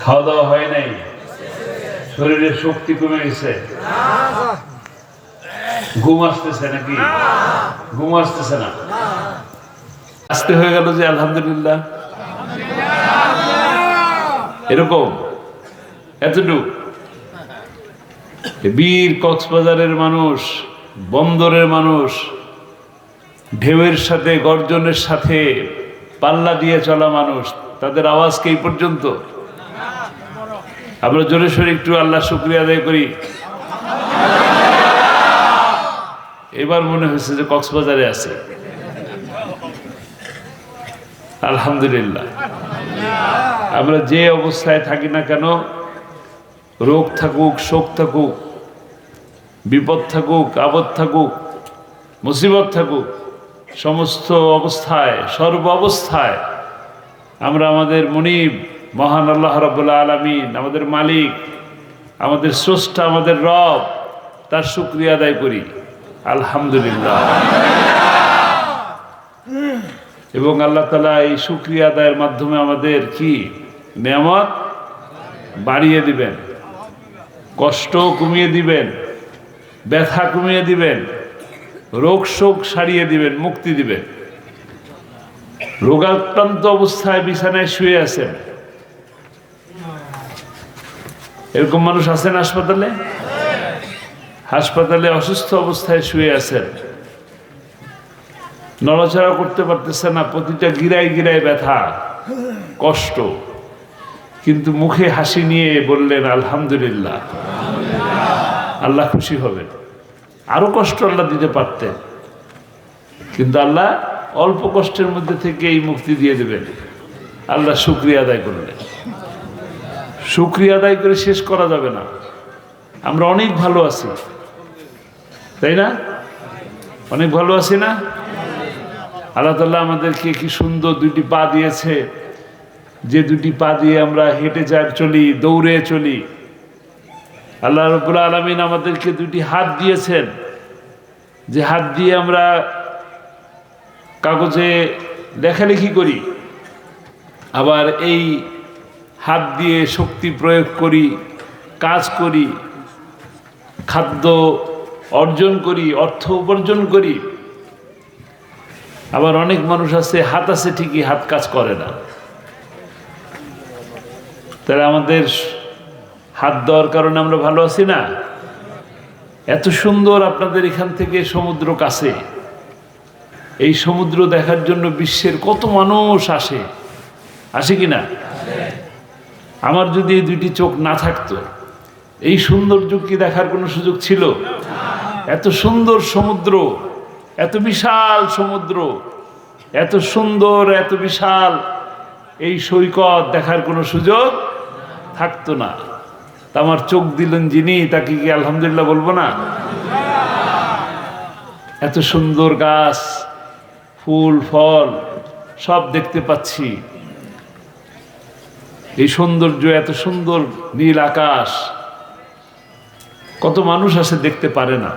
খাওয়া দাওয়া হয় নাই, শরীরের শক্তি কমে গেছে, ঘুম আসতেছে নাকি? ঘুম আসতেছে না, আসতে হয়ে গেল যে আলহামদুলিল্লাহ এরকম এতটুক। বীর কক্সবাজারের মানুষ, বন্দরের মানুষ, ঢেউয়ের সাথে গর্জনের সাথে পাল্লা দিয়ে চলা মানুষ, তাদের আওয়াজকে এই পর্যন্ত। আমরা জোরে সোরে একটু আল্লাহ শুকরিয়া আদায় করি। এবার মনে হয়েছে যে কক্সবাজারে আছে। আলহামদুলিল্লাহ। আমরা যে অবস্থায় থাকি না কেন, রোগ থাকুক, শোক থাকুক, বিপদ থাকুক, আপদ থাকুক, মুসিবত থাকুক, সমস্ত অবস্থায়, সর্ব অবস্থায় আমরা আমাদের মুনিব মহান আল্লাহ রাব্বুল আলামিন, আমাদের মালিক, আমাদের স্রষ্টা, আমাদের রব, তার শুকরিয়া আদায় করি আলহামদুলিল্লাহ। এবং আল্লাহ তাআলা এই শুকরিয়া আদায়ের মাধ্যমে আমাদের কি নেয়ামত বাড়িয়ে দিবেন, কষ্ট কমিয়ে দিবেন, ব্যথা কমিয়ে দিবেন, রোগ শোক সারিয়ে দিবেন, মুক্তি দিবেন। রোগাক্রান্ত অবস্থায় বিছানায় শুয়ে আছেন, এরকম মানুষ আছেন হাসপাতালে? হাসপাতালে অসুস্থ অবস্থায় শুয়ে আছেন, নড়াচড়া করতে পারতেছে না, প্রতিটা গিরায় গিরায় ব্যথা, কষ্ট, কিন্তু মুখে হাসি নিয়ে বললেন আলহামদুলিল্লাহ। আল্লাহ খুশি হবেন। আরো কষ্ট আল্লাহ দিতে পারতেন, কিন্তু আল্লাহ অল্প কষ্টের মধ্যে থেকে এই মুক্তি দিয়ে দেবেন। আল্লাহ শুকরিয়া আদায় করলেন। শুকরিয়া আদায় করে শেষ করা যাবে না। আমরা অনেক ভালো আছি, তাই না? অনেক ভালো আছি না? আল্লাহ তাআলা আমাদেরকে কি সুন্দর দুটি পা দিয়েছে, যে দুটি পা দিয়ে আমরা হেঁটে চলি, দৌড়ে চলি। আল্লাহ রাব্বুল আলামিন আমাদেরকে দুটি হাত দিয়েছেন, যে হাত দিয়ে আমরা কাগজে লেখালেখি করি, আবার এই হাত দিয়ে শক্তি প্রয়োগ করি, কাজ করি, খাদ্য অর্জন করি, অর্থ উপার্জন করি। আবার অনেক মানুষ আছে, হাত আছে ঠিকই, হাত কাজ করে না। তাহলে আমাদের হাত দেওয়ার কারণে আমরা ভালো আছি না? এত সুন্দর আপনাদের এখান থেকে সমুদ্র কাছে, এই সমুদ্র দেখার জন্য বিশ্বের কত মানুষ আসে, আসে কিনা? আমার যদি এই দুইটি চোখ না থাকতো, এই সৌন্দর্য কি দেখার কোনো সুযোগ ছিল? এত সুন্দর সমুদ্র, এত বিশাল সমুদ্র, এত সুন্দর, এত বিশাল এই সৈকত দেখার কোনো সুযোগ থাকতো না। তা আমার চোখ দিলেন যিনি, তাকে কি আলহামদুলিল্লাহ বলবো না? এত সুন্দর গাছ, ফুল, ফল সব দেখতে পাচ্ছি, এই সৌন্দর্য, এত সুন্দর নীল আকাশ, কত মানুষ আসে দেখতে পারে না।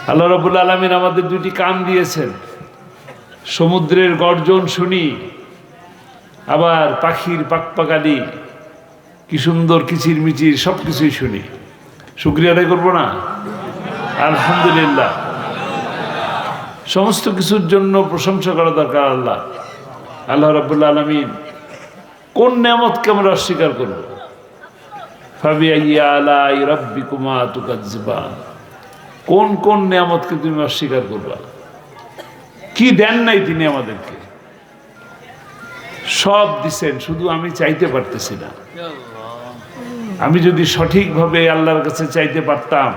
আল্লাহ রাব্বুল আলামিন আমাদের দুটি কান দিয়েছেন, সমুদ্রের গর্জন শুনি, আবার পাখির পাকপাকালি, কি সুন্দর কিচিরমিচির, সব কিছুই শুনি। শুকরিয়া আদায় করবো না? আলহামদুলিল্লাহ। সমস্ত কিছুর জন্য প্রশংসা করা দরকার আল্লাহ। আল্লাহ রাব্বুল আলামিন কোন নেয়ামতকে আমরা অস্বীকার করব? ফাবিআইয়ি আলাই রাব্বিকুমা তুকাজ্জিবান। কোন কোন নেয়ামতকে তুমি অস্বীকার করবা? কি দেন নাই তিনি আমাদেরকে? সব দিছেন, শুধু আমি চাইতে পারতেছি না। আমি যদি সঠিকভাবে আল্লাহর কাছে চাইতে পারতাম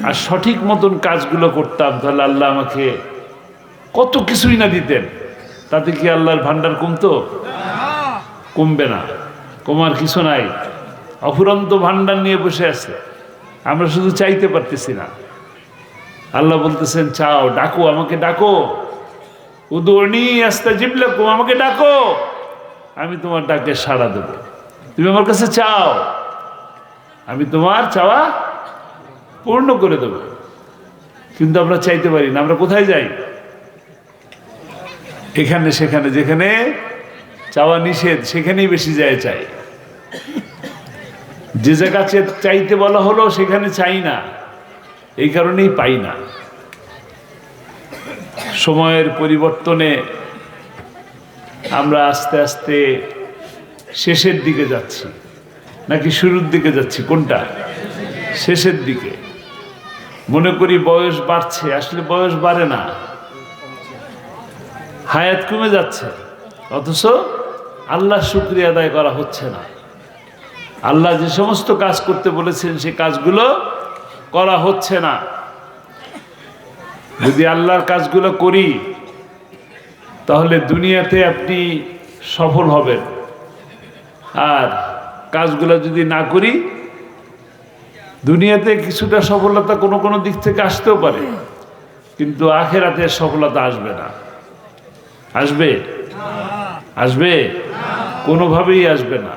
আর সঠিক মতন কাজগুলো করতাম, তাহলে আল্লাহ আমাকে কত কিছুই না দিতেন। তাতে কি আল্লাহর ভান্ডার কমতো? কমবে না, কমার কিছু নাই। অফুরন্ত ভান্ডার নিয়ে বসে আছে, আমরা শুধু চাইতে পারতেছি না। আল্লাহ বলতেছেন চাও, ডাকো, আমাকে ডাকো, উদুনি আস্তাজিব লাকুম, আমাকে ডাকো, আমি তোমার ডাকে সাড়া দেব। তুমি আমার কাছে চাও, আমি তোমার চাওয়া পূর্ণ করে দেব। কিন্তু আমরা চাইতে পারি না। আমরা কোথায় যাই? এখানে সেখানে, যেখানে চাওয়া নিষেধ, সেখানেই বেশি যায় চাই। যে জায়গা চাইতে বলা হলো সেখানে চাই না, এই কারণেই পাই না। সময়ের পরিবর্তনে আমরা আস্তে আস্তে শেষের দিকে যাচ্ছি নাকি শুরুর দিকে যাচ্ছি? কোনটা? শেষের দিকে। মনে করি বয়স বাড়ছে, আসলে বয়স বাড়ে না, হায়াত কমে যাচ্ছে। অথচ আল্লাহ শুকরিয়া আদায় করা হচ্ছে না। আল্লাহ যে সমস্ত কাজ করতে বলেছেন সেই কাজগুলো করা হচ্ছে না। যদি আল্লাহর কাজগুলো করি তাহলে দুনিয়াতে আপনি সফল হবেন, আর কাজগুলো যদি না করি দুনিয়াতে কিছুটা সফলতা কোনো কোনো দিক থেকে আসতেও পারে, কিন্তু আখিরাতে সফলতা আসবে না। আসবে? আসবে? কোনোভাবেই আসবে না।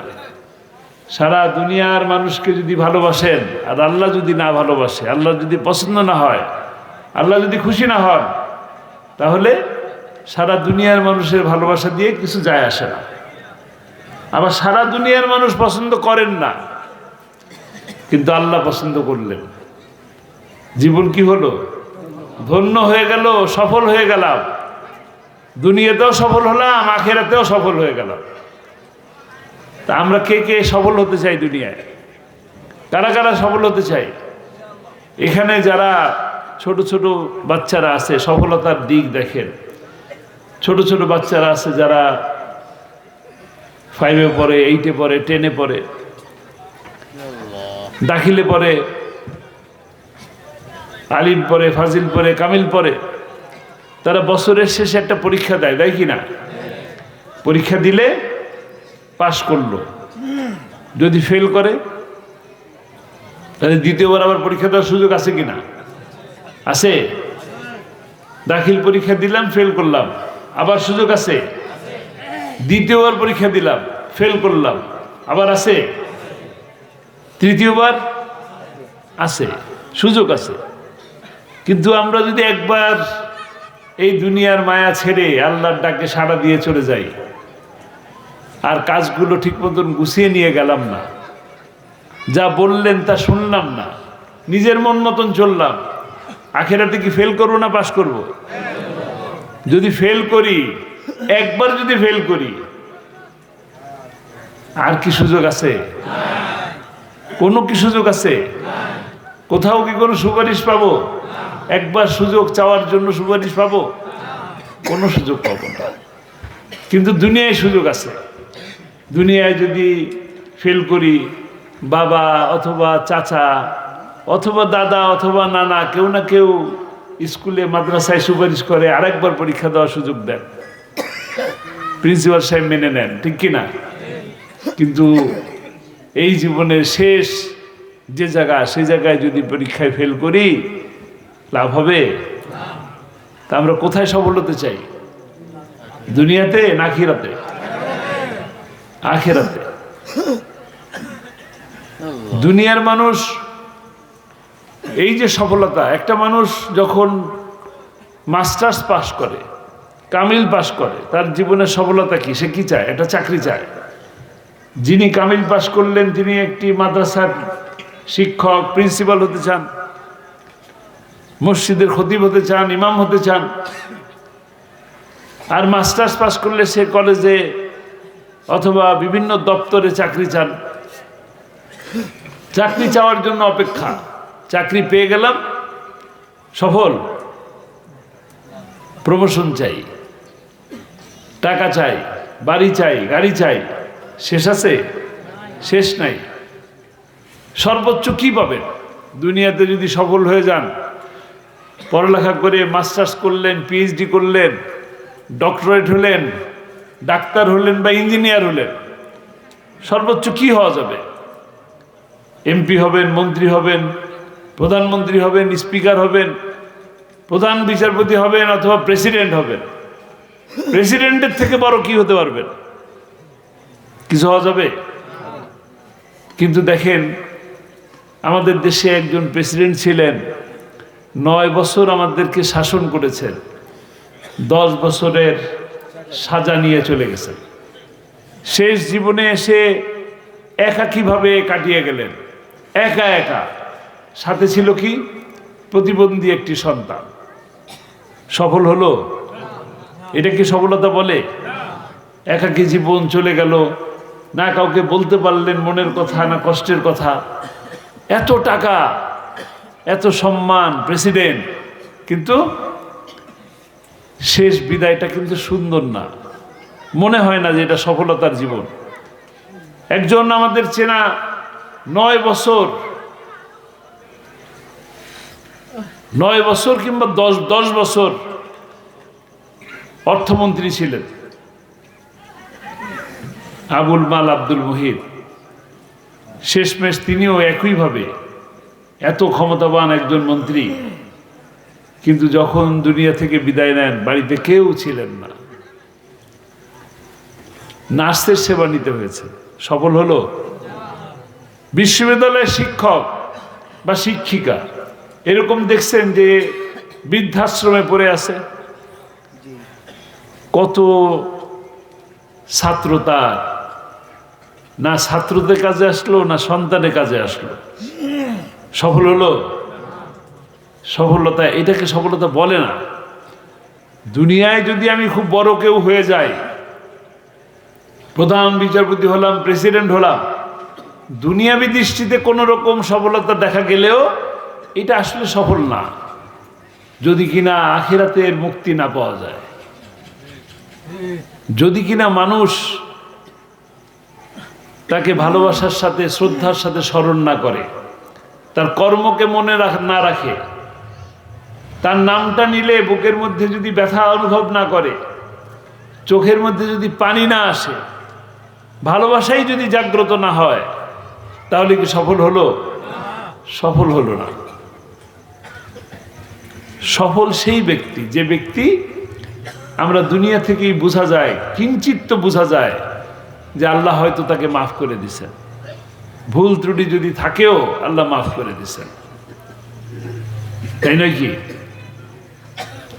সারা দুনিয়ার মানুষকে যদি ভালোবাসেন আর আল্লাহ যদি না ভালোবাসে, আল্লাহ যদি পছন্দ না হয়, আল্লাহ যদি খুশি না হন, তাহলে সারা দুনিয়ার মানুষের ভালোবাসা দিয়ে কিছু যায় আসে না। আবার সারা দুনিয়ার মানুষ পছন্দ করেন না, কিন্তু আল্লাহ পছন্দ করলেন, জীবন কি হলো? ধন্য হয়ে গেল, সফল হয়ে গেলাম। দুনিয়াতেও সফল হলাম, আখিরাতেও সফল হয়ে গেলাম। তা আমরা কে কে সফল হতে চাই দুনিয়ায়? কারা কারা সফল হতে চাই? এখানে যারা ছোট ছোট বাচ্চারা আছে, সফলতার দিক দেখেন। ছোট ছোট বাচ্চারা আছে যারা 5-এ পড়ে, 8-এ পড়ে, 10-এ পড়ে, দাখিলে পড়ে, আলিম পড়ে, ফাজিল পড়ে, কামিল পড়ে। তারা বছরের শেষে একটা পরীক্ষা দেয়, দেয় কি না? পরীক্ষা দিলে পাশ করলো, যদি ফেল করে তাহলে দ্বিতীয়বার আবার পরীক্ষা দেওয়ার সুযোগ আছে কিনা? আছে? দাখিল পরীক্ষা দিলাম, ফেল করলাম, আবার সুযোগ আছে। দ্বিতীয়বার পরীক্ষা দিলাম, ফেল করলাম, আবার আছে। তৃতীয়বার আছে, সুযোগ আছে। কিন্তু আমরা যদি একবার এই দুনিয়ার মায়া ছেড়ে আল্লাহর ডাকে সাড়া দিয়ে চলে যাই, আর কাজগুলো ঠিক মতন গুছিয়ে নিয়ে গেলাম না, যা বললেন তা শুনলাম না, নিজের মন মতন চললাম, আখিরাতে কি ফেল করবো না পাশ করব? যদি ফেল করি, একবার যদি ফেল করি, আর কি সুযোগ আছে? কোনো কি সুযোগ আছে? কোথাও কি কোনো সুপারিশ পাবো? একবার সুযোগ চাওয়ার জন্য সুপারিশ পাবো? কোনো সুযোগ পাবো না। কিন্তু দুনিয়ায় সুযোগ আছে। দুনিয়ায় যদি ফেল করি, বাবা অথবা চাচা অথবা দাদা অথবা নানা কেউ না কেউ স্কুলে মাদ্রাসায় সুপারিশ করে আরেকবার পরীক্ষা দেওয়ার সুযোগ দেন, প্রিন্সিপাল সাহেব মেনে নেন, ঠিক কিনা? কিন্তু এই জীবনের শেষ যে জায়গা, সেই জায়গায় যদি পরীক্ষায় ফেল করি, লাভ হবে? তা আমরা কোথায় সফল হতে চাই? দুনিয়াতে না আখিরাতে? আখিরাতে। দুনিয়ার মানুষ এই যে সফলতা, একটা মানুষ যখন মাস্টার্স পাস করে, কামিল পাস করে, তার জীবনের সফলতা কি? সে কি চায়? একটা চাকরি চায়। যিনি কামিল পাস করলেন তিনি একটি মাদ্রাসার শিক্ষক, প্রিন্সিপাল হতে চান, মসজিদের খতিব হতে চান, ইমাম হতে চান। আর মাস্টার্স পাস করলে সে কলেজে অথবা বিভিন্ন দপ্তরে চাকরি চান। চাকরি চাওয়ার জন্য অপেক্ষা, চাকরি পেয়ে গেলাম, সফল, প্রমোশন চাই, টাকা চাই, বাড়ি চাই, গাড়ি চাই, শেষ আছে? শেষ নাই। সর্বোচ্চ কি পাবেন দুনিয়াতে যদি সফল হয়ে যান? পড়ালেখা করে মাস্টার্স করলেন, পিএইচডি করলেন, ডক্টরেট হলেন, ডাক্তার হলেন বা ইঞ্জিনিয়ার হলেন, সর্বোচ্চ কি হওয়া যাবে? এমপি হবেন, মন্ত্রী হবেন, প্রধানমন্ত্রী হবেন, স্পিকার হবেন, প্রধান বিচারপতি হবেন অথবা প্রেসিডেন্ট হবেন। প্রেসিডেন্টের থেকে বড় কি হতে পারবেন? কিছু হওয়া যাবে? কিন্তু দেখেন, আমাদের দেশে একজন প্রেসিডেন্ট ছিলেন, 9 বছর আমাদেরকে শাসন করেছেন, 10 বছরের সাজা নিয়ে চলে গেছেন। শেষ জীবনে এসে একাকীভাবে কাটিয়ে গেলেন, একা একা। সাথে ছিল কি? প্রতিবন্ধী একটি সন্তান। সফল হলো? এটা কি সফলতা বলে? একাকী জীবন চলে গেল, না কাউকে বলতে পারলেন মনের কথা, না কষ্টের কথা। এত টাকা, এত সম্মান, প্রেসিডেন্ট, কিন্তু শেষ বিদায়টা কিন্তু সুন্দর না। মনে হয় না যে এটা সফলতার জীবন। একজন আমাদের চেনা 9 বছর কিংবা 10 বছর অর্থমন্ত্রী ছিলেন, আবুল মাল আব্দুল মুহিত। শেষমেশ তিনিও একইভাবে এত ক্ষমতাবান একজন মন্ত্রী, কিন্তু যখন দুনিয়া থেকে বিদায় নেন বাড়িতে কেউ ছিলেন না, নার্সের সেবা নিতে হয়েছে। সফল হলো? বিশ্ববিদ্যালয়ের শিক্ষক বা শিক্ষিকা এরকম দেখছেন যে বৃদ্ধাশ্রমে পড়ে আছে, কত ছাত্র তার, না ছাত্রদের কাজে আসলো না সন্তানের কাজে আসলো। সফল হলো? সফলতা এটাকে সফলতা বলে না। দুনিয়ায় যদি আমি খুব বড় কেউ হয়ে যাই, প্রধান বিচারপতি হলাম, প্রেসিডেন্ট হলাম, দুনিয়াবী দৃষ্টিতে কোনো রকম সফলতা দেখা গেলেও এটা আসলে সফল না, যদি কিনা আখিরাতের মুক্তি না পাওয়া যায়, যদি কিনা মানুষ তাকে ভালোবাসার সাথে শ্রদ্ধার সাথে স্মরণ না করে, তার কর্মকে মনে না রাখে, তার নামটা নিলে বুকের মধ্যে যদি ব্যথা অনুভব না করে, চোখের মধ্যে যদি পানি না আসে, ভালোবাসাই যদি জাগ্রত না হয়, তাহলে কি সফল হলো? সফল হলো না। সফল সেই ব্যক্তি, যে ব্যক্তি আমরা দুনিয়া থেকেই বোঝা যায়, কিঞ্চিত তো বোঝা যায় যে আল্লাহ হয়তো তাকে মাফ করে দিছেন, ভুল ত্রুটি যদি থাকেও আল্লাহ মাফ করে দিছেন। তাই নয় কি?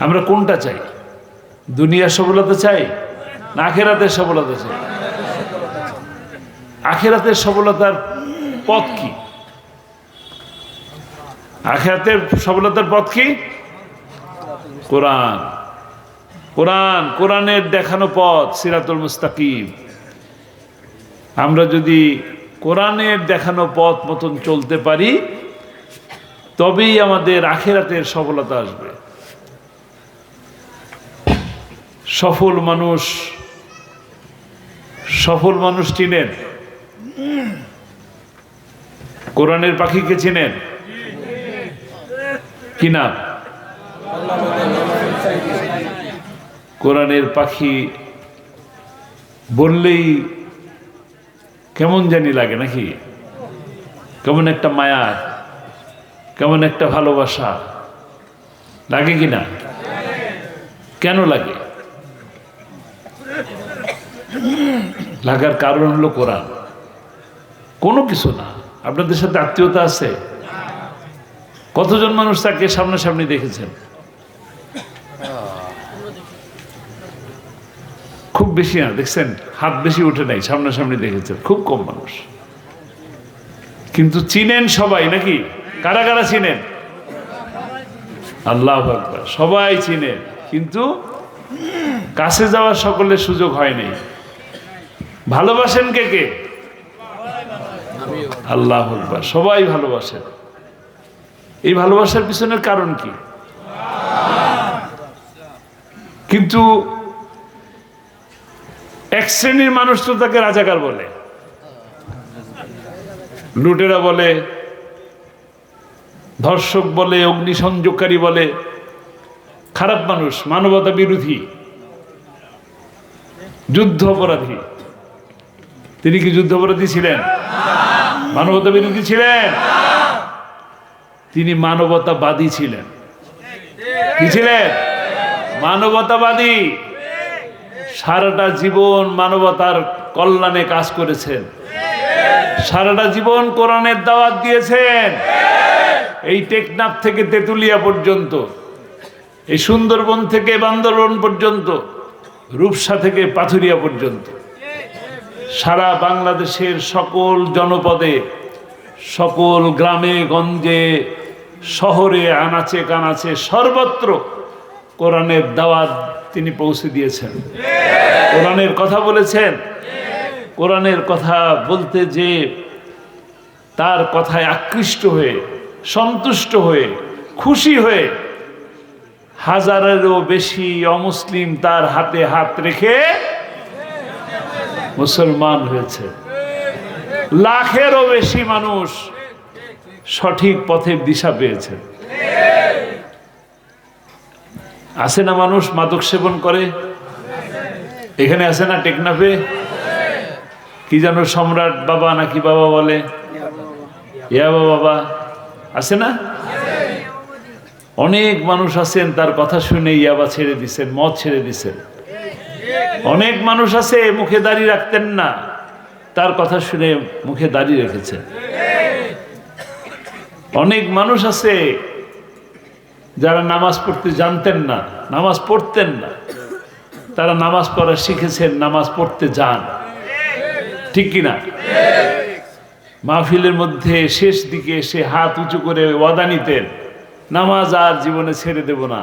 আমরা কোনটা চাই? দুনিয়ার সফলতা চাই না আখিরাতের সফলতা চাই? আখিরাতের সফলতার পথ কি? আখিরাতের সফলতার পথ কি? কোরআন। কোরআন, কোরআনের দেখানো পথ, সিরাতুল মুস্তাকিম। আমরা যদি কোরআনের দেখানো পথ মতন চলতে পারি, তবেই আমাদের আখিরাতের সফলতা আসবে। সফল মানুষ চিনেন? কোরআনের পাখিকে চিনেন? কি নাম? কোরআনের পাখি বললেই কেমন জানি লাগে নাকি? কেমন একটা মায়া, কেমন একটা ভালোবাসা লাগে কিনা? কেন লাগে? লাগার কারণ হলো কোরআন, কোনো কিছু না। আপনাদের সাথে আত্মীয়তা আছে? কতজন মানুষ তাকে সামনাসামনি দেখেছেন? খুব বেশি না, দেখছেন? হাত বেশি উঠে নাই, সামনাসামনি দেখেছেন খুব কম মানুষ। কিন্তু চিনেন সবাই নাকি? কারা কারা চিনেন? আল্লাহু আকবার, সবাই চিনেন, কিন্তু কাছে যাওয়ার সকলের সুযোগ হয়নি। ভালোবাসেন কে কে? আল্লাহু আকবার, সবাই ভালোবাসেন। এই ভালোবাসার পিছনের কারণ কি? কিন্তু এক শ্রেণীর মানুষ তো তাকে রাজাকার বলে, লুটেরা বলে, ধর্ষক বলে, অগ্নিসংযোগকারী বলে, খারাপ মানুষ, মানবতা বিরোধী, যুদ্ধ অপরাধী। তিনি কি যুদ্ধ অপরাধী ছিলেন? মানবতা বিরোধী ছিলেন? তিনি মানবতাবাদী ছিলেন। কি ছিলেন? মানবতাবাদী। সারাটা জীবন মানবতার কল্যাণে কাজ করেছেন, সারাটা জীবন কোরআনের দাওয়াত দিয়েছেন। এই টেকনাফ থেকে তেতুলিয়া পর্যন্ত, এই সুন্দরবন থেকে বান্দরবন পর্যন্ত, রূপসা থেকে পাথুরিয়া পর্যন্ত সারা বাংলাদেশের সকল জনপদে, সকল গ্রামে গঞ্জে, শহরে, আনাচে কানাচে সর্বত্র কোরআনের দাওয়াত তিনি পৌঁছে দিয়েছেন। কোরআনের কথা বলেছেন। কোরআনের কথা বলতে যে তার কথায় আকৃষ্ট হয়ে, সন্তুষ্ট হয়ে, খুশি হয়ে হাজারেরও বেশি অমুসলিম তার হাতে হাত রেখে মুসলমান হয়েছে। লাখেরও বেশি মানুষ সঠিক পথের দিশা পেয়েছে। আছে না মানুষ মাদক সেবন করে? এখানে আছে না টেকনাফে? কি যেন সম্রাট বাবা নাকি বাবা বলে, ইয়াবা বাবা আছে না? অনেক মানুষ আছেন তার কথা শুনে ইয়াবা ছেড়ে দিছেন, মদ ছেড়ে দিছেন। অনেক মানুষ আছে মুখে দাড়ি রাখতেন না, তার কথা শুনে মুখে দাড়ি রেখেছেন। অনেক মানুষ আছে যারা নামাজ পড়তে জানতেন না, নামাজ পড়তেন না, তারা নামাজ পড়া শিখেছেন, নামাজ পড়তে যান। ঠিক কিনা? মাহফিলের মধ্যে শেষ দিকে এসে হাত উঁচু করে ওয়াদা নিতেন, নামাজ আর জীবনে ছেড়ে দেব না,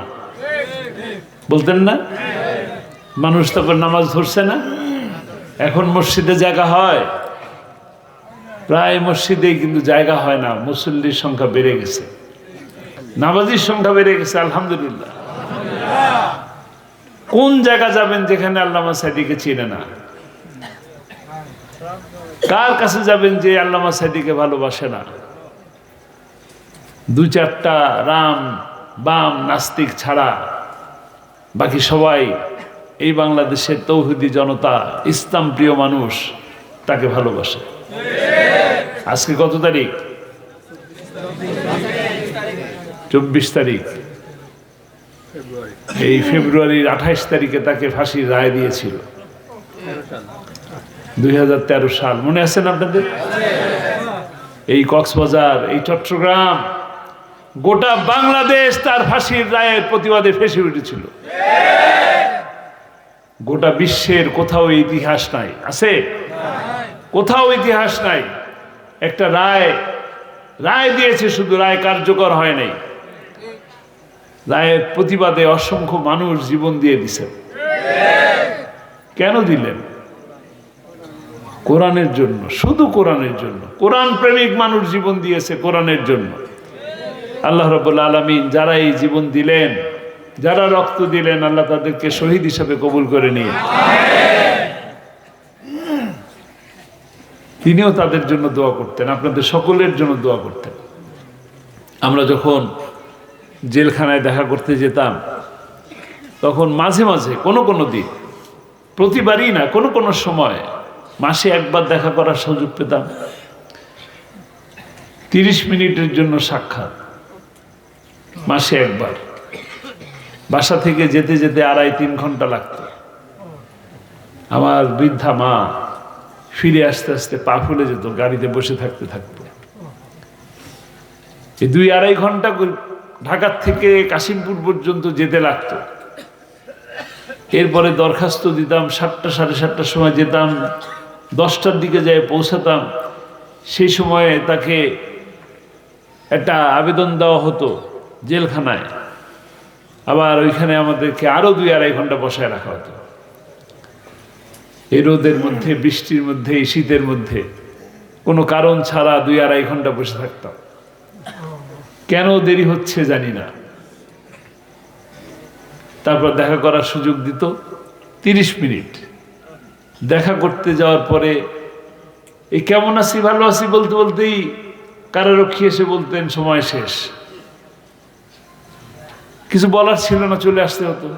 বলতেন না? মানুষ তখন নামাজ ধরছে না। এখন মসজিদে জায়গা হয়, প্রায় মসজিদেই কিন্তু জায়গা হয় না। মুসল্লির সংখ্যা বেড়ে গেছে, নামাজির সংখ্যা বেড়ে গেছে, আলহামদুলিল্লাহ। কোন জায়গা যাবেন যেখানে আল্লামা সাঈদীকে চিনে না? কার কাছে যাবেন যে আল্লামা সাঈদীকে ভালোবাসে না? দু চারটা রাম বাম নাস্তিক ছাড়া বাকি সবাই এই বাংলাদেশের তৌহিদি জনতা, ইসলাম প্রিয় মানুষ তাকে ভালোবাসে। আজকে কত তারিখ? 24 তারিখ। এই ফেব্রুয়ারির 28 তারিখে তাকে ফাঁসির রায় দিয়েছিল। 2013 সাল, মনে আছে না আপনাদের? এই কক্সবাজার, এই চট্টগ্রাম, গোটা বাংলাদেশ তার ফাঁসির রায়ের প্রতিবাদে ফেসে উঠেছিল। গোটা বিশ্বের কোথাও ইতিহাস নাই, আছে? কোথাও ইতিহাস নাই। একটা রায় দিয়েছে, শুধু রায় কার্যকর হয় নাই। রায়ের প্রতিবাদে অসংখ্য মানুষ জীবন দিয়ে দিছেন। কেন দিলেন? কোরআনের জন্য, শুধু কোরআনের জন্য। কোরআন প্রেমিক মানুষ জীবন দিয়েছে কোরআনের জন্য। আল্লাহ রাব্বুল আলামিন যারা এই জীবন দিলেন, যারা রক্ত দিলেন, আল্লাহ তাদেরকে শহীদ হিসাবে কবুল করে নিয়ে তিনিও তাদের জন্য দোয়া করতেন, আপনাদের সকলের জন্য দোয়া করতেন। আমরা যখন জেলখানায় দেখা করতে যেতাম, তখন মাঝে মাঝে কোনো দিন, প্রতিবারই না, কোনো সময় মাসে একবার দেখা করার সুযোগ পেতাম। 30 মিনিটের জন্য সাক্ষাৎ, মাসে একবার। বাসা থেকে যেতে যেতে 2.5-3 ঘন্টা লাগত। আমার বৃদ্ধা মা ফিরে আসতে আসতে পা ফুলে যেত, গাড়িতে বসে থাকতে থাকতে। এই 2-2.5 ঘন্টা ঢাকার থেকে কাশিমপুর পর্যন্ত যেতে লাগতো। এরপরে দরখাস্ত দিতাম, 7টা 7:30টার সময় যেতাম, 10টার দিকে যেয়ে পৌঁছাতাম। সেই সময়ে তাকে একটা আবেদন দেওয়া হতো জেলখানায়, আবার ওইখানে আমাদেরকে আরো 2-2.5 ঘন্টা বসায় রাখা হতো। এই রোদের মধ্যে, বৃষ্টির মধ্যে, এই শীতের মধ্যে কোনো কারণ ছাড়া 2-2.5 ঘন্টা বসে থাকতাম। কেন দেরি হচ্ছে জানি না। তারপর দেখা করার সুযোগ দিত 30 মিনিট। দেখা করতে যাওয়ার পরে এই কেমন আছি, ভালো আছি বলতে বলতেই কারারক্ষী এসে বলতেন সময় শেষ। কিছু বলার ছিল না, চলে আসতে হতো।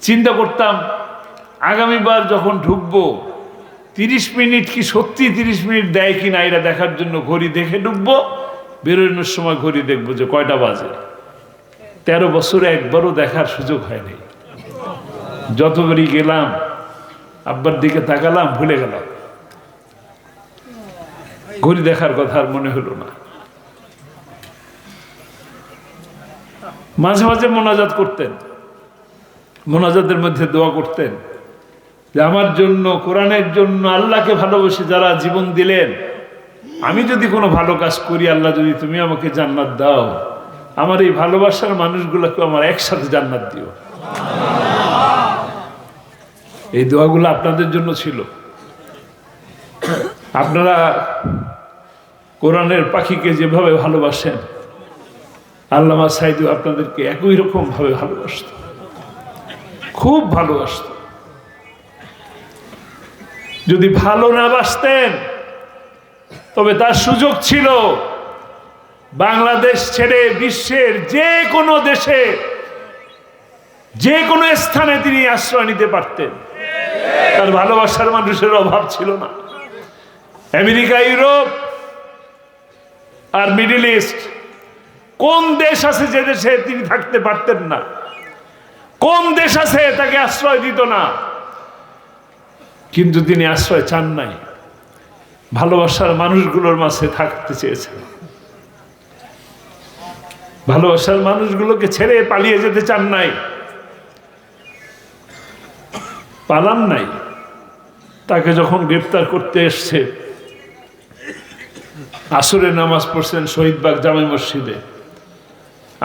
চিন্তা করতাম আগামীবার যখন ঢুকবো 30 মিনিট কি সত্যি 30 মিনিট দেয় কিনা, এটা দেখার জন্য ঘড়ি দেখে ঢুকবো, বেরোনোর সময় ঘড়ি দেখবো যে কয়টা বাজে। 13 বছরে একবারও দেখার সুযোগ হয়নি। যতবারই গেলাম আব্বার দিকে তাকালাম, ভুলে গেলাম, ঘড়ি দেখার কথা আর মনে হলো না। মাঝে মাঝে মোনাজাত করতেন, মোনাজাতের মধ্যে দোয়া করতেন, যে আমার জন্য, কোরআনের জন্য, আল্লাহকে ভালোবেসে যারা জীবন দিলেন, আমি যদি কোনো ভালো কাজ করি, আল্লাহ যদি তুমি আমাকে জান্নাত দাও, আমার এই ভালোবাসার মানুষগুলোকে আমার একসাথে জান্নাত দিও। এই দোয়াগুলো আপনাদের জন্য ছিল। আপনারা কোরআনের পাখিকে যেভাবে ভালোবাসেন, আল্লামা সাইদু আপনাদেরকে একই রকম ভাবে ভালোবাসত, খুব ভালোবাসত। যদি ভালো না বাসতেন তবে তার সুযোগ ছিল বাংলাদেশ ছেড়ে বিশ্বের যে কোনো দেশে, যে কোনো স্থানে তিনি আশ্রয় নিতে পারতেন। তার ভালোবাসার মানুষের অভাব ছিল না। আমেরিকা, ইউরোপ আর মিডল ইস্ট, কোন দেশ আছে যে দেশে তিনি থাকতে পারতেন না? কোন দেশ আছে তাকে আশ্রয় দিত না? কিন্তু তিনি আশ্রয় চান নাই, ভালোবাসার মানুষগুলোর মাঝে থাকতে চেয়েছেন। ভালোবাসার মানুষগুলোকে ছেড়ে পালিয়ে যেতে চান নাই, পালান নাই। তাকে যখন গ্রেফতার করতে এসছে, আসরের নামাজ পড়ছেন শহীদবাগ জামে মসজিদে,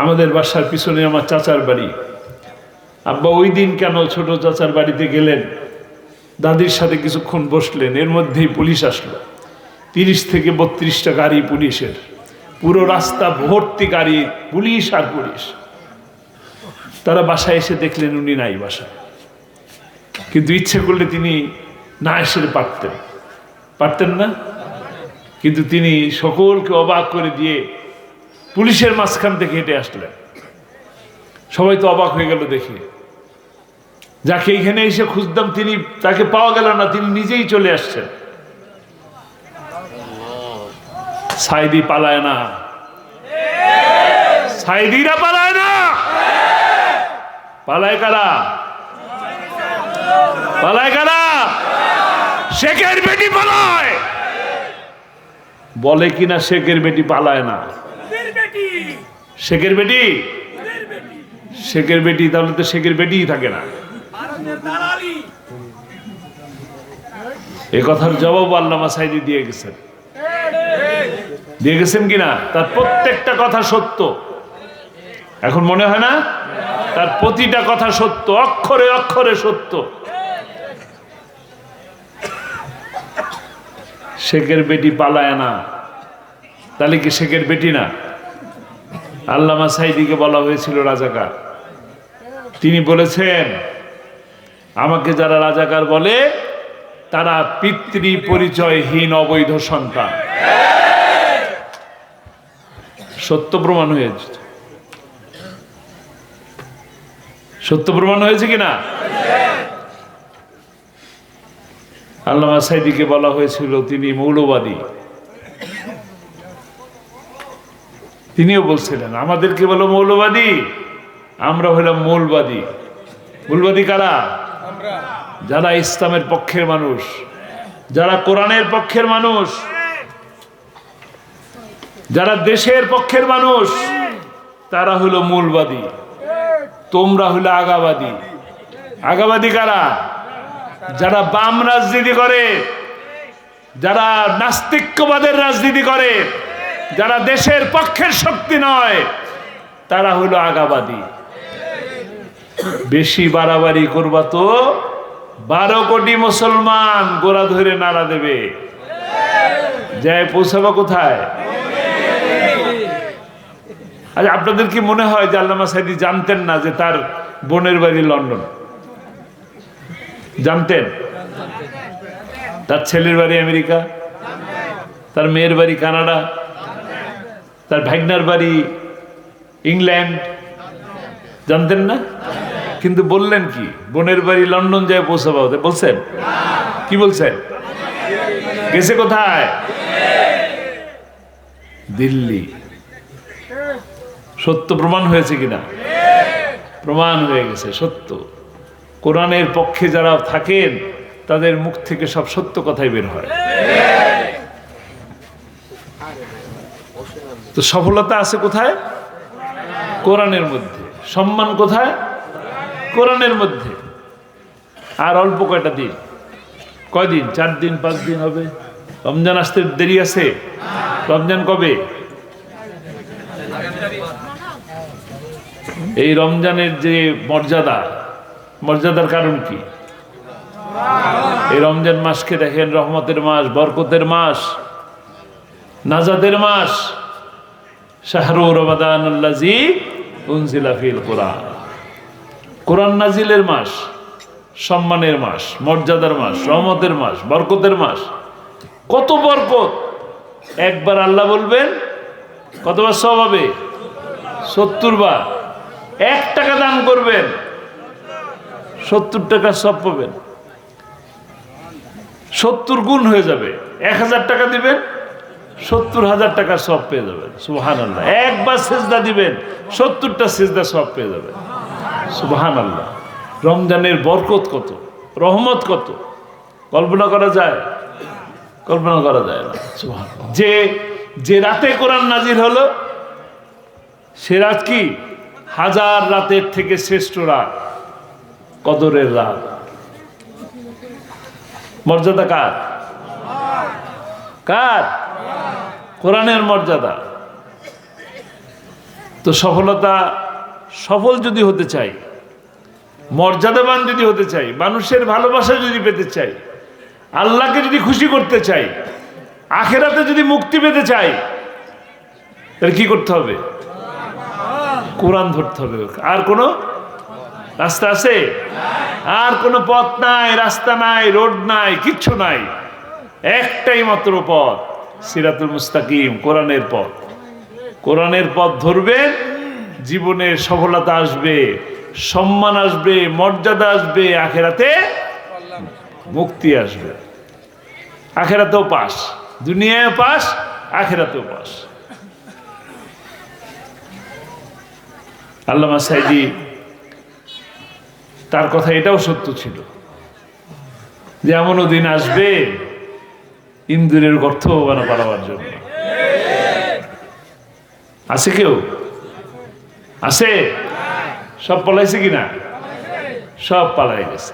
আমাদের বাসার পিছনে আমার চাচার বাড়ি। আব্বা ওই দিন কেন ছোট চাচার বাড়িতে গেলেন, দাদির সাথে কিছুক্ষণ বসলেন, এর মধ্যেই পুলিশ আসলো। 30 থেকে 32টা গাড়ি পুলিশের, পুরো রাস্তা ভর্তি গাড়ি, পুলিশ আর পুলিশ। তারা বাসায় এসে দেখলেন উনি নাই বাসায়, কিন্তু ইচ্ছে করলে তিনি না এসে পারতেন না। কিন্তু তিনি সকলকে অবাক করে দিয়ে পুলিশের মাঝখান থেকে হেঁটে আসলেন। সবাই তো অবাক হয়ে গেল দেখে, যাকে এখানে এসে খুঁজতাম তিনি, তাকে পাওয়া গেল না, তিনি নিজেই চলে আসছেন। সাইদি পালায় না, সাইদিরা পালায় না। পালায় কারা? পালায় কারা? শেখের বেটি পালায়। বলে কিনা শেখের বেটি পালায় না। শেখের বেটি, শেখের বেটি, তাহলে তো শেখের বেটিই থাকে না। এ কথার জবাব আল্লামা সাইদি দিয়ে গেছেন, দিয়ে গেছেন কিনা? তার প্রত্যেকটা কথা সত্য। এখন মনে হয় না তার প্রতিটা কথা সত্য, অক্ষরে অক্ষরে সত্য। শেখের বেটি পালায় না, তাহলে কি শেখের বেটি না? আল্লামা সাইদিকে বলা হয়েছিল রাজাকার। তিনি বলেছেন, আমাকে যারা রাজাকার বলে তারা পিতৃ পরিচয়হীন অবৈধ সন্তান। সত্য প্রমাণ হয়েছে, সত্য প্রমাণ হয়েছে কিনা? আল্লামা সাইদিকে বলা হয়েছিল তিনি মৌলবাদী। তিনিও বলছিলেন আমাদেরকে বলো মৌলবাদী, আমরা হলাম মূলবাদী। মূলবাদী কারা? যারা ইসলামের পক্ষের মানুষ, যারা কোরআনের পক্ষের মানুষ, যারা দেশের পক্ষের মানুষ, তারা হলো মূলবাদী। তোমরা হলো আগাবাদী। আগাবাদী কারা? যারা বাম রাজনীতি করে, যারা নাস্তিক্যবাদের রাজনীতি করে, যারা দেশের পক্ষের শক্তি নয়, তারা হলো আগাবাদী। বেশি বাড়াবাড়ি করবা তো 12 কোটি মুসলমান গোড়া ধরে নাড়া দেবে, যায় পৌঁছাবা কোথায়? আচ্ছা, আপনাদের কি মনে হয় যে আল্লামা সাইদি জানতেন না যে তার বোনের বাড়ি লন্ডন? জানতেন? তার ছেলের বাড়ি আমেরিকা, তার মেয়ের বাড়ি কানাডা, তার ভাগনার বাড়ি ইংল্যান্ড, জানতেন না? কিন্তু বললেন কি বোনের বাড়ি লন্ডন যায় পৌঁছাবো, বলছেন? কি বলছেন? গেছে কোথায়? দিল্লি। সত্য প্রমাণ হয়েছে কিনা? প্রমাণ হয়ে গেছে সত্য। কোরআনের পক্ষে যারা থাকেন তাদের মুখ থেকে সব সত্য কথাই বের হয়। তো সফলতা আছে কোথায়? কোরআনের মধ্যে। সম্মান কোথায়? কোরআনের মধ্যে। আর অল্প কয়টা দিন, কয়দিন? 4 দিন 5 দিন হবে। রমজান আসতে দেরি আছে। রমজান কবে? এই রমজানের যে মর্যাদার কারণ কি? এই রমজান মাসকে দেখেন রহমতের মাস, বরকতের মাস, নাজাতের মাস। শাহরু রমাদানুল্লাযী উনজিলা ফিল কুরআন। কোরআন নাজিলের মাস, সম্মানের মাস, মর্যাদার মাস, রহমতের মাস, বরকতের মাস। কত বরকত! একবার আল্লাহ বলবেন, কতবার সওয়াব হবে? 70 বার। 1 টাকা দান করবেন, 70 টাকা সওয়াব পাবেন। 70 গুণ হয়ে যাবে। 1000 টাকা দিবেন, 70,000 টাকার সওয়াব পেয়ে যাবেন। সুবহানাল্লাহ। একবার সিজদা দিবেন, 70টা সিজদা সওয়াব পেয়ে যাবেন। সুবহানাল্লাহ। রমজানের বরকত কত, রহমত কত, কল্পনা করা যায়? কল্পনা করা যায় না। সুবহানাল্লাহ। যে রাতে কোরআন নাজিল হলো, সে রাত কি 1000 রাতের থেকে শ্রেষ্ঠ রাত, কদরের রাত। মর্যাদা কার? কার? কোরআনের মর্যাদা। তো সফল যদি হতে চাই, মর্যাদাবান যদি হতে চাই, মানুষের ভালোবাসা যদি পেতে চাই, আল্লাহকে যদি খুশি করতে চাই, আখেরাতে যদি মুক্তি পেতে চাই, তাহলে কি করতে হবে? কোরআন ধরতে হবে। আর কোনো রাস্তা আছে? আর কোনো পথ নাই, রাস্তা নাই, রোড নাই, কিচ্ছু নাই। একটাই মাত্র পথ, সিরাতুল মুস্তাকিম, কোরআনের পথ। কোরআনের পথ ধরবেন, জীবনে সফলতা আসবে, সম্মান আসবে, মর্যাদা আসবে, আখেরাতে মুক্তি আসবে। আখেরাতেও পাস, দুনিয়ায় পাস, আখেরাতেও পাস। আল্লামা সাইদি, তার কথা এটাও সত্য ছিল যে এমনও দিন আসবে ইন্দুরের গর্ত বানাবার জন্য। আছে কেউ? আছে? সব পালাইছে কিনা? সব পালাই গেছে।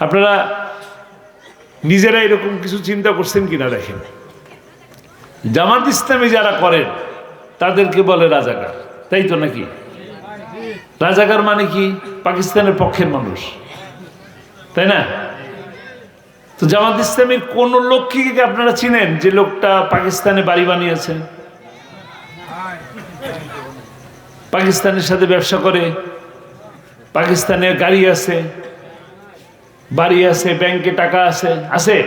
আপনারা নিজেরা এরকম কিছু চিন্তা করছেন কিনা দেখেন। জামাত ইসলামী যারা করেন তাদেরকে বলে রাজাকার, তাই তো নাকি? রাজাকার মানে কি? পাকিস্তানের পক্ষের মানুষ, তাই না? তো জামাত ইসলামীর কোন লোককে কি আপনারা চিনেন যে লোকটা পাকিস্তানে বাড়ি বানিয়েছেন, পাকিস্তানের সাথে ব্যবসা করে, পাকিস্তানে গাড়ি আছে, বাড়ি আছে, ব্যাংকে টাকা আছে? আছে?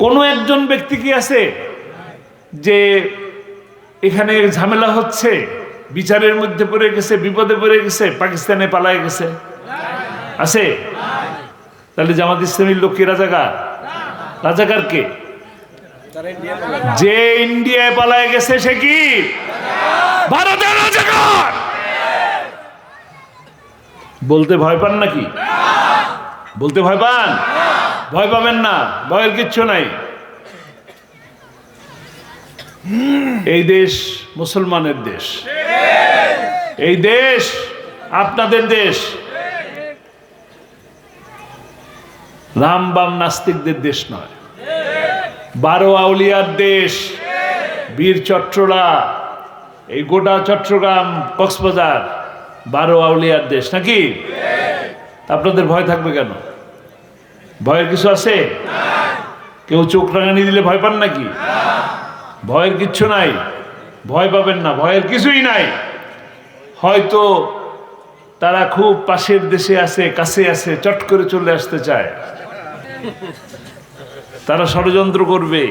কোনো একজন ব্যক্তি কি আছে যে এখানে ঝামেলা হচ্ছে, বিচারের মধ্যে পড়ে গেছে, বিপদে পড়ে গেছে, পাকিস্তানে পালায় গেছে? আছে? তাহলে জামাত ইসলামীর লোক কি রাজাকার? রাজাকার কে? যে ইন্ডিয়ায় পালায় গেছে সে কি ভারতের রাজাকার? বলতে ভয় পান নাকি? বলতে ভয় পান? ভয় পাবেন না, ভয়ের কিচ্ছু নাই। এই দেশ মুসলমানের দেশ, এই দেশ আপনাদের দেশ, রাম বাম নাস্তিকদের দেশ নয়। 12 আউলিয়ার দেশ, বীর চট্টলা, এই গোটা চট্টগ্রাম, কক্সবাজার 12 আউলিয়ার দেশ নাকি? আপনাদের ভয় থাকবে কেন? ভয়ের কিছু আছে? কেউ চোখ রাঙানি দিলে ভয় পান নাকি? ভয়ের কিচ্ছু নাই, ভয় পাবেন না, ভয়ের কিছুই নাই। হয়তো তারা খুব পাশের দেশে আছে, কাছে আছে, চট করে চলে আসতে চায়, তারা ষড়যন্ত্র করবে,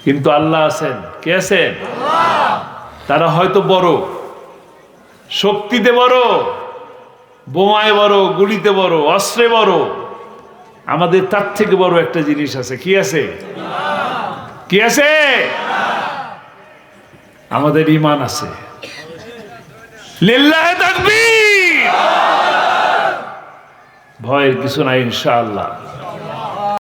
কিন্তু আল্লাহ আছেন। কে আছেন? তারা হয়তো বড়, শক্তিতে বড়, বোমায় বড়, গুলিতে বড়, অস্ত্রে বড়, আমাদের তার থেকে বড় একটা জিনিস আছে। কি আছে? কি আছে? আমাদের ঈমান আছে। লিল্লাহি তাকবীর। ভয়ের কিছু নাই ইনশাআল্লাহ।